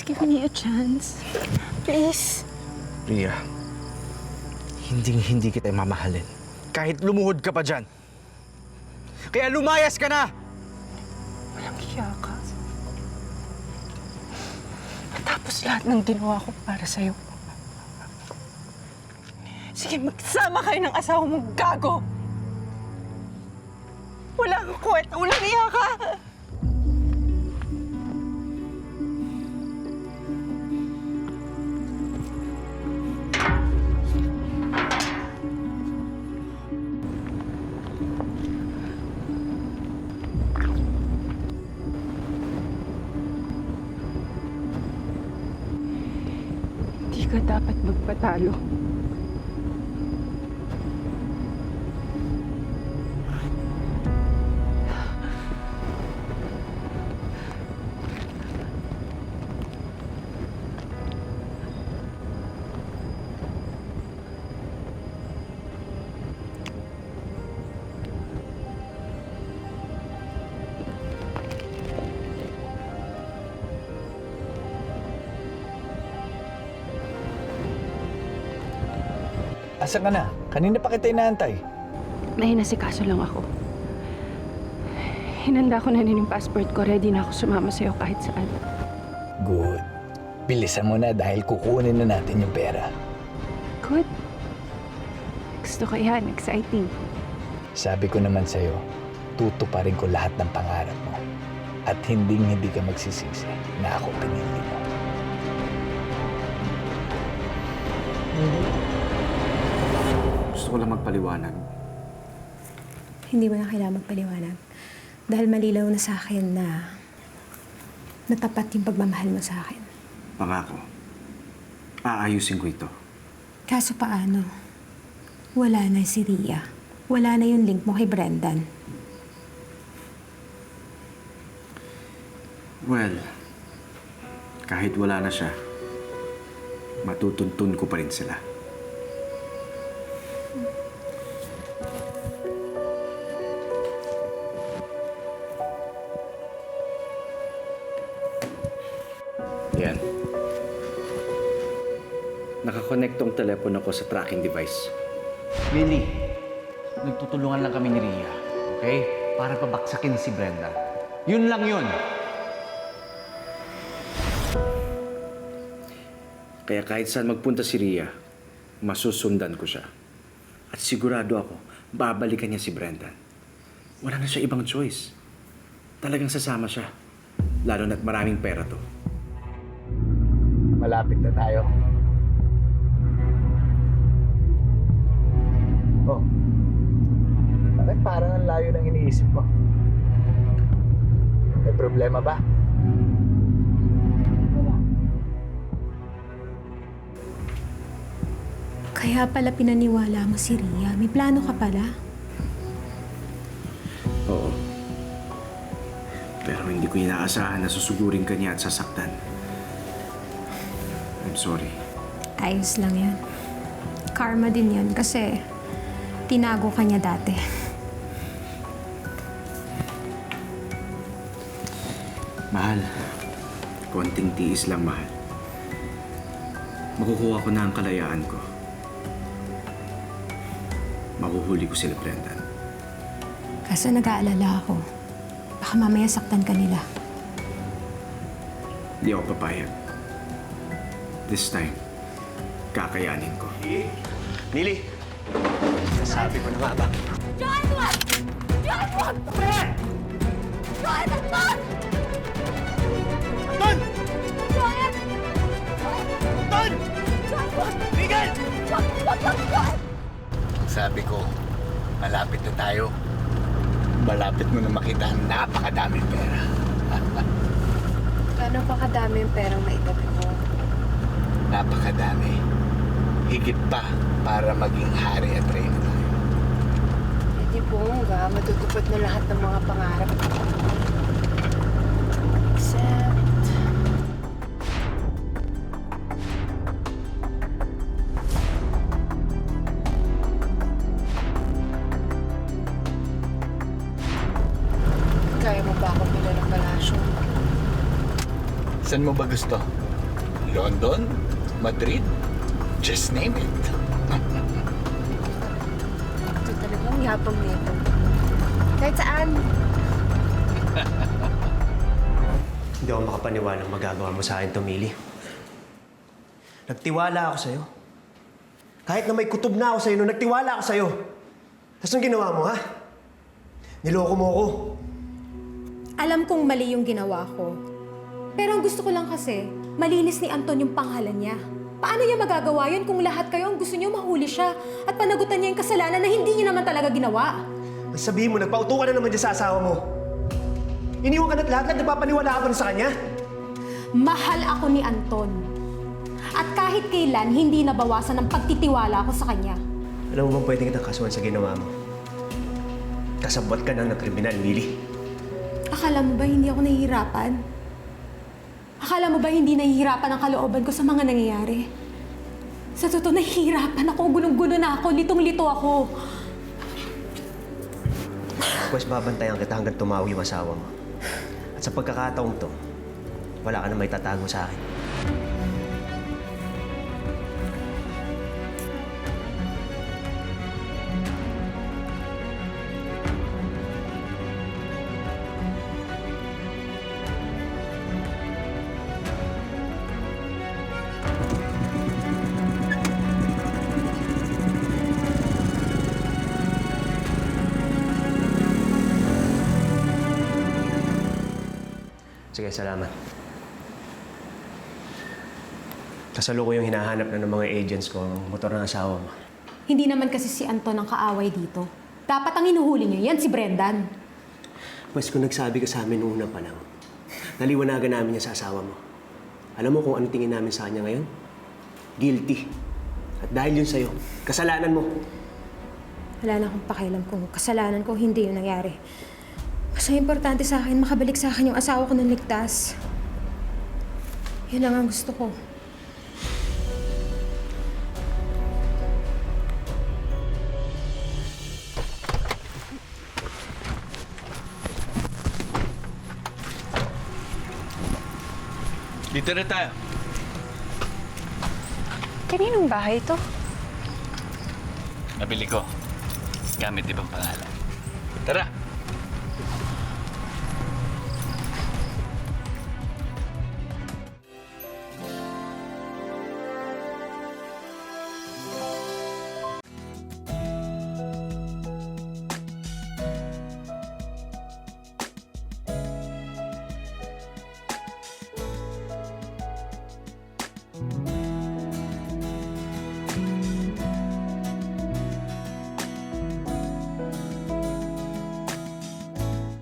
give me a chance. Please. Ria, hindi kita mamahalin. Kahit lumuhod ka pa dyan. Kaya lumayas ka na! Walang hiya ka. Tapos lahat ng ginawa ko para sa'yo. Sige, magsama kayo ng asawa mong gago! Wala kang kwenta, walang hiya ka! Hindi ka dapat magpatalo. Asa ka na? Kanina pa kita inaantay. May nasikaso lang ako. Hinanda ko na rin yung passport ko. Ready na ako sumama sa'yo kahit saan. Good. Bilisan mo na dahil kukunin na natin yung pera. Good. Gusto ko yan. Exciting. Sabi ko naman sa'yo, tutuparin ko lahat ng pangarap mo. At hindi ka magsisisi na ako pinili mo. Gusto ko lang magpaliwanag. Hindi mo na kailangan magpaliwanag. Dahil malilaw na sa akin na natapat yung pagmamahal mo sa akin. Pangako, aayusin ko ito. Kaso paano? Wala na si Ria. Wala na yung link mo kay Brendan. Well, kahit wala na siya, matutuntun ko pa rin sila. Yan. Nakakonect tong telepono ko sa tracking device. Lily, nagtutulungan lang kami ni Ria, okay? Para pabaksakin si Brenda. Yun lang yun. Kaya kahit saan magpunta si Ria, masusundan ko siya. At sigurado ako, babalikan niya si Brendan. Wala na siya ibang choice. Talagang sasama siya. Lalo na't maraming pera to. Malapit na tayo. Oh, bakit parang ang layo ng iniisip mo? May problema ba? Kaya pala pinaniwala mo si Ria. May plano ka pala. Oo. Pero hindi ko inaasahan na susugurin ka niya at sasaktan. I'm sorry. Ayos lang yan. Karma din yan kasi tinago ka niya dati. Mahal, konting tiis lang, mahal. Makukuha ko na ang kalayaan ko. Mahuhuli ko sila, Brendan. Kaso nag-aalala ako. Baka mamaya saktan ka nila. Di ako papayag. This time, kakayanin ko. Lily! Sabi ko na nga ba? John, what? John, what? John, Anton! Anton! John! Anton! John, what? Miguel! John, John! Sabi ko, malapit na tayo. Malapit mo na makita ang napakadaming pera. Ano pa kadami yung perang maitabi mo? Napakadami. Higit pa para maging hari at reyna tayo. Hindi bongga, matutupad na lahat ng mga pangarap ko. Except... Kaya mo ba ako bilhan ng palasyo? Saan mo ba gusto? London, Madrid, just name it. Ito talagang yapang nito. Kahit saan. Hindi ako makapaniwalang magagawa mo sa akin to, Millie. Nagtiwala ako sa'yo. Kahit na may kutob na ako sa'yo, nagtiwala ako sa'yo. Tapos anong ginawa mo, ha? Niloko mo ako. Alam kong mali yung ginawa ko. Pero ang gusto ko lang kasi, malinis ni Anton yung pangalan niya. Paano niya magagawa yun kung lahat kayo ang gusto niyo mahuli siya at panagutan niya yung kasalanan na hindi niya naman talaga ginawa? Ang sabihin mo, nagpauto ka na naman dyan sa asawa mo. Iniwan ka na't lahat, nagpapaniwala ka pa rin sa kanya. Mahal ako ni Anton. At kahit kailan, hindi nabawasan ang pagtitiwala ko sa kanya. Alam mo bang pwede kitang kasuhan sa ginawa mo? Kasabot ka na ng kriminal, Millie. Akala mo ba hindi ako nahihirapan? Akala mo ba hindi nahihirapan ang kalooban ko sa mga nangyayari? Sa totoo, nahihirapan ako. Gulong-gulo na ako. Litong-lito ako. Pwes babantayan kita hanggang tumawi yung asawa mo. At sa pagkakataong to, wala ka na may tatago sa akin. Sige, salamat. Kasalukuyang hinahanap na ng mga agents ko ang motor ng asawa mo. Hindi naman kasi si Anton ang kaaway dito. Dapat ang inuhuli niya yan si Brendan. Mas kung nagsabi ka sa amin noong una pa lang, naliwanagan namin niya sa asawa mo. Alam mo kung anong tingin namin sa kanya ngayon? Guilty. At dahil yun sa'yo, kasalanan mo. Wala na akong pakialam kung kasalanan ko hindi yun nangyari. Basta importante sa akin, makabalik sa akin yung asawa ko ng ligtas. Yun lang ang gusto ko. Dito na tayo. Kaninong bahay ito? Nabili ko. Gamit ibang pangalan. Tara!